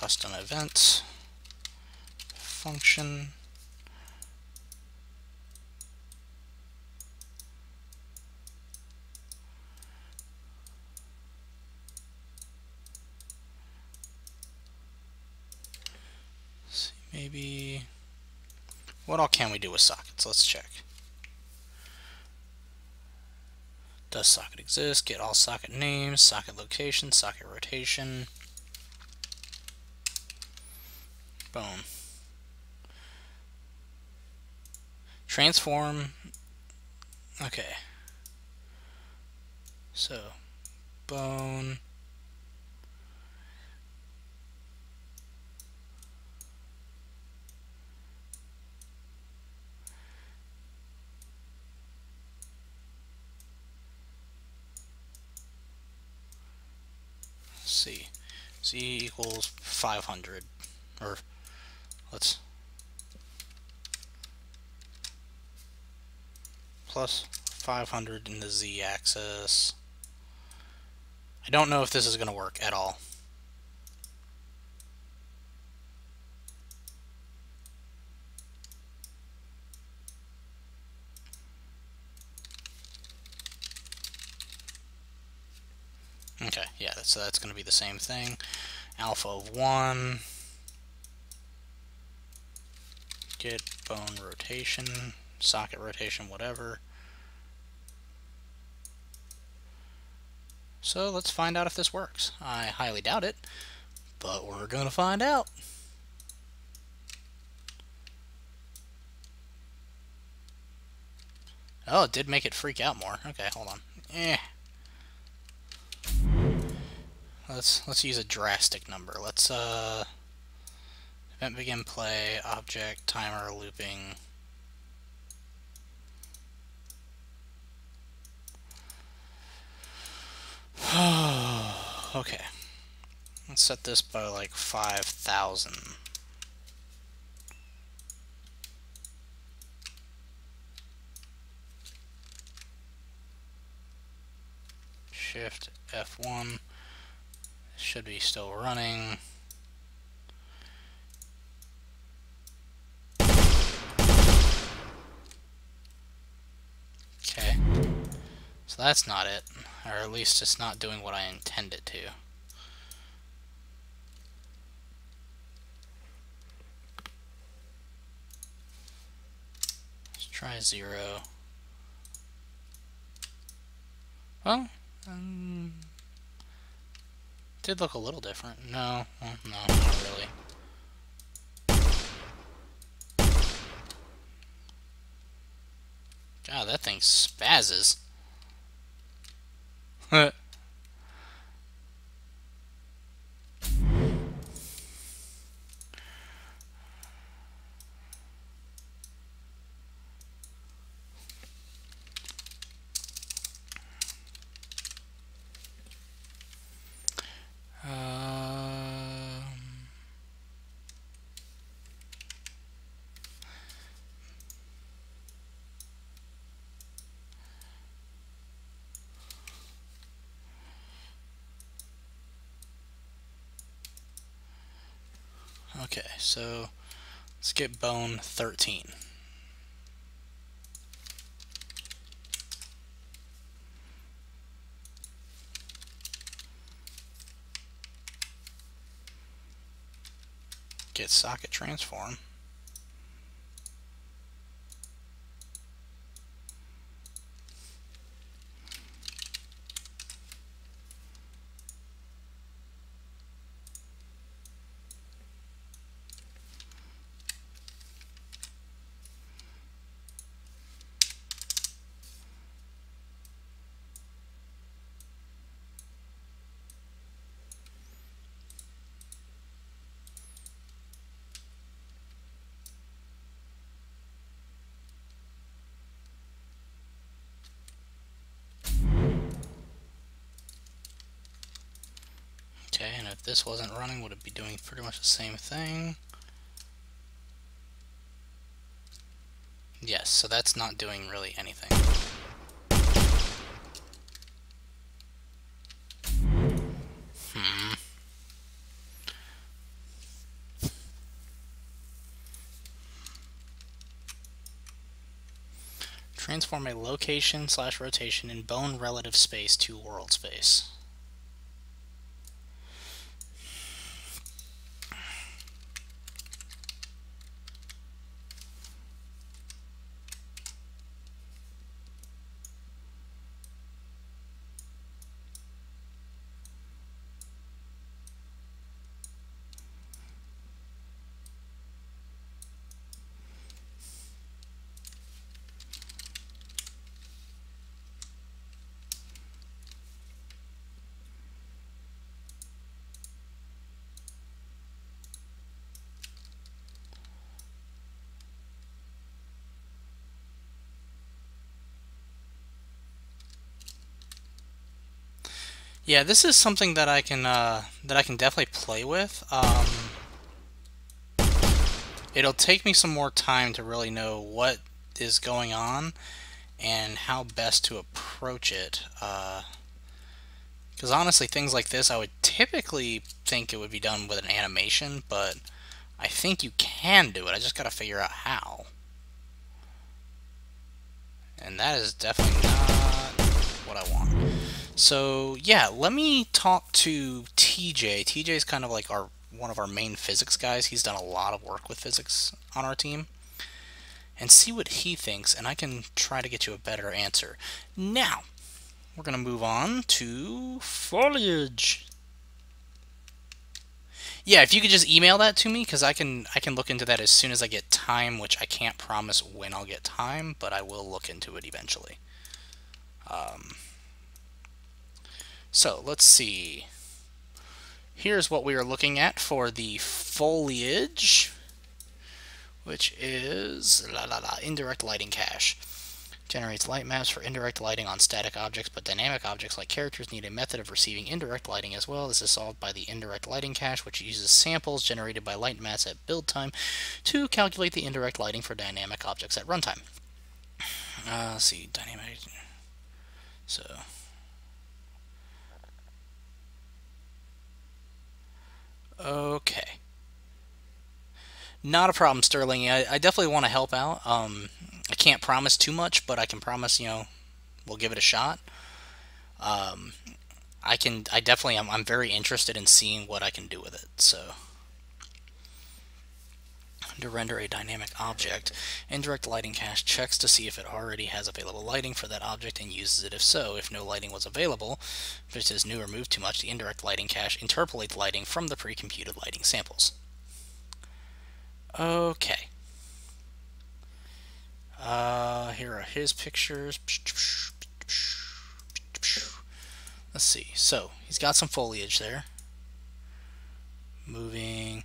custom event function. Let's see, maybe what all can we do with sockets? Let's check. Does socket exist? Get all socket names, socket location, socket rotation. Boom. Transform. Okay. So, bone. See, z equals 500, or let's plus 500 in the z-axis. I don't know if this is going to work at all. Okay, yeah, so that's going to be the same thing. Alpha of 1. Get bone rotation, socket rotation, whatever. So let's find out if this works. I highly doubt it, but we're going to find out. Oh, it did make it freak out more. Okay, hold on. Let's use a drastic number. Let's event begin play, object, timer, looping. Okay. Let's set this by like 5,000. Shift F1. Should be still running. Okay. So that's not it. Or at least it's not doing what I intended to. Let's try 0. Well, did look a little different. No, well, no, not really. God, that thing spazzes. Okay, so let's get bone 13. Get socket transform. Okay, and if this wasn't running, would it be doing pretty much the same thing? Yes, so that's not doing really anything. Transform a location/rotation in bone relative space to world space. Yeah, this is something that I can definitely play with. It'll take me some more time to really know what is going on and how best to approach it. Because honestly, things like this, I would typically think it would be done with an animation, but I think you can do it. I just got to figure out how. And that is definitely not what I want. So yeah, let me talk to TJ. TJ is kind of like one of our main physics guys. He's done a lot of work with physics on our team. And see what he thinks, and I can try to get you a better answer. Now, we're going to move on to foliage. Yeah, if you could just email that to me, because I can look into that as soon as I get time, which I can't promise when I'll get time, but I will look into it eventually. So, let's see. Here's what we are looking at for the foliage, which is indirect lighting cache. Generates light maps for indirect lighting on static objects, but dynamic objects like characters need a method of receiving indirect lighting as well. This is solved by the indirect lighting cache, which uses samples generated by light maps at build time to calculate the indirect lighting for dynamic objects at runtime. Let's see, dynamic. So. Okay. Not a problem, Sterling. I definitely want to help out. I can't promise too much, but I can promise, we'll give it a shot. I'm very interested in seeing what I can do with it. So, to render a dynamic object, indirect lighting cache checks to see if it already has available lighting for that object and uses it if so. If no lighting was available, if it is new or moved too much, the indirect lighting cache interpolates lighting from the pre-computed lighting samples. Okay. Here are his pictures. Let's see. So, he's got some foliage there. Moving.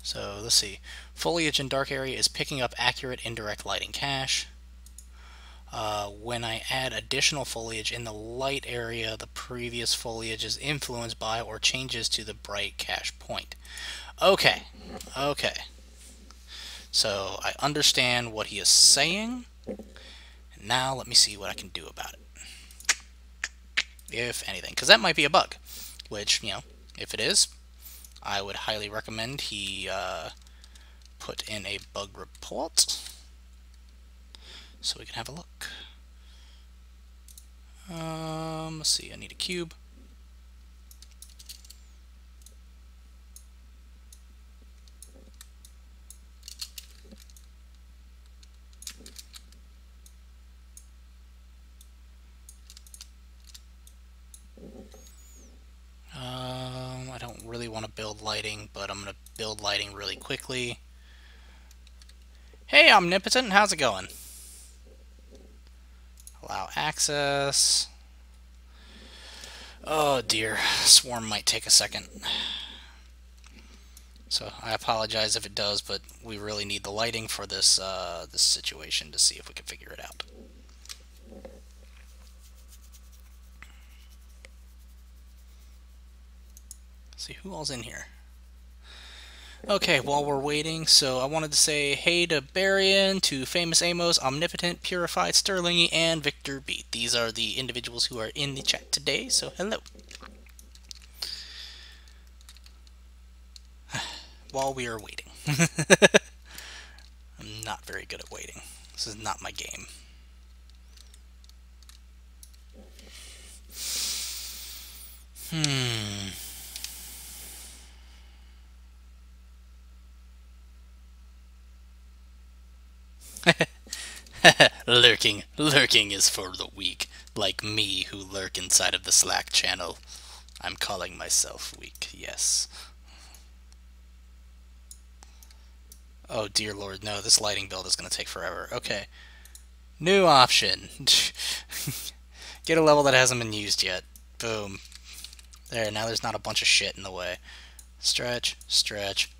So, let's see. Foliage in dark area is picking up accurate indirect lighting cache. When I add additional foliage in the light area, the previous foliage is influenced by or changes to the bright cache point. Okay. Okay. So, I understand what he is saying. Now, let me see what I can do about it. If anything. Because that might be a bug. Which, if it is, I would highly recommend he put in a bug report. So we can have a look. Let's see, I need a cube. I don't really want to build lighting, but I'm going to build lighting really quickly. Hey, Omnipotent, how's it going? Allow access. Oh dear, Swarm might take a second. So I apologize if it does, but we really need the lighting for this this situation to see if we can figure it out. Let's see who all's in here. Okay, while we're waiting, so I wanted to say hey to Barian, to Famous Amos, Omnipotent, Purified, Sterling, and Victor Beat. These are the individuals who are in the chat today, so hello. While we are waiting. I'm not very good at waiting. This is not my game. Lurking is for the weak, like me who lurk inside of the Slack channel. I'm calling myself weak, yes. Oh dear lord, no, this lighting build is going to take forever. Okay. New option. Get a level that hasn't been used yet. Boom. There, now there's not a bunch of shit in the way. Stretch, stretch.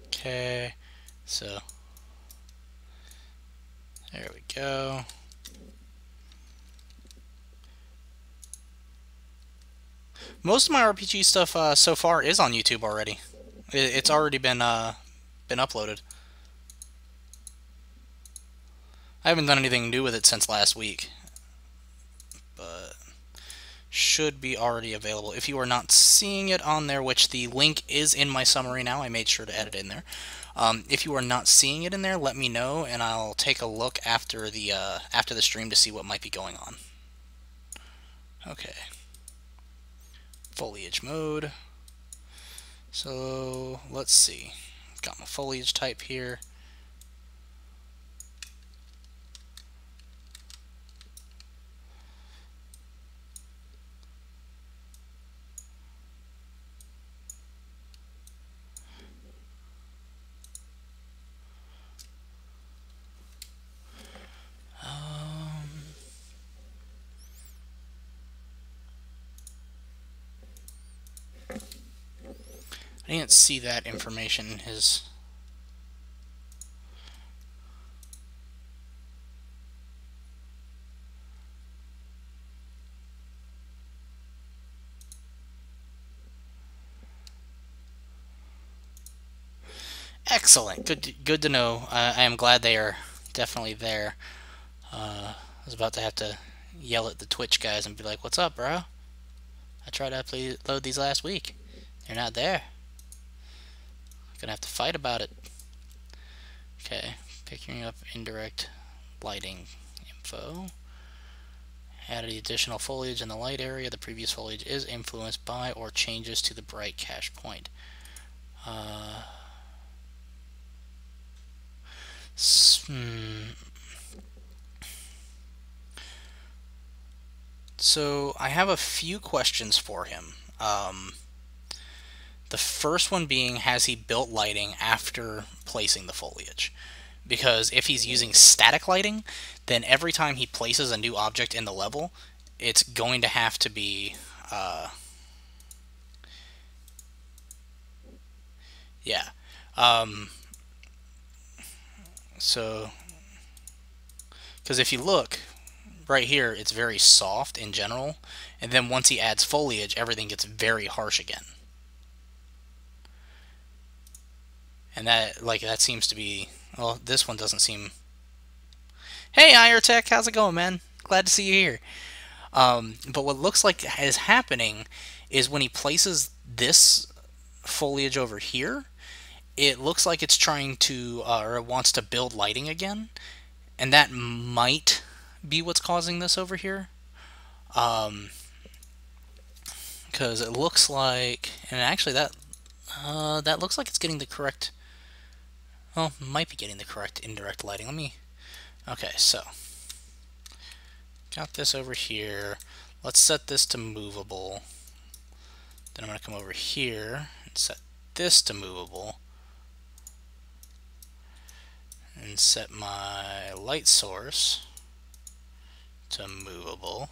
Okay, so there we go. Most of my RPG stuff so far is on YouTube already. It's already been uploaded. I haven't done anything new with it since last week, but should be already available. If you are not seeing it on there, which the link is in my summary now, I made sure to add it in there. If you are not seeing it in there, let me know, and I'll take a look after the stream to see what might be going on. Okay. Foliage mode. So let's see. Got my foliage type here. I didn't see that information in his. Excellent. Good to know. I am glad they are definitely there. I was about to have to yell at the Twitch guys and be like, "What's up, bro? I tried to upload these last week. They're not there. Gonna have to fight about it." Okay, picking up indirect lighting info. Added additional foliage in the light area. The previous foliage is influenced by or changes to the bright cache point. So I have a few questions for him. The first one being, has he built lighting after placing the foliage? Because if he's using static lighting, then every time he places a new object in the level, it's going to have to be yeah. So because if you look right here, it's very soft in general, and then once he adds foliage, everything gets very harsh again. And that seems to be, well, this one doesn't seem. Hey, IRTech, how's it going, man? Glad to see you here. But what looks like is happening is when he places this foliage over here, it looks like it's trying to, or it wants to build lighting again, and that might be what's causing this over here. Because it looks like, and actually that looks like it's getting the correct. Well, might be getting the correct indirect lighting. Let me. Okay, so got this over here. Let's set this to movable. Then I'm going to come over here and set this to movable. And set my light source to movable.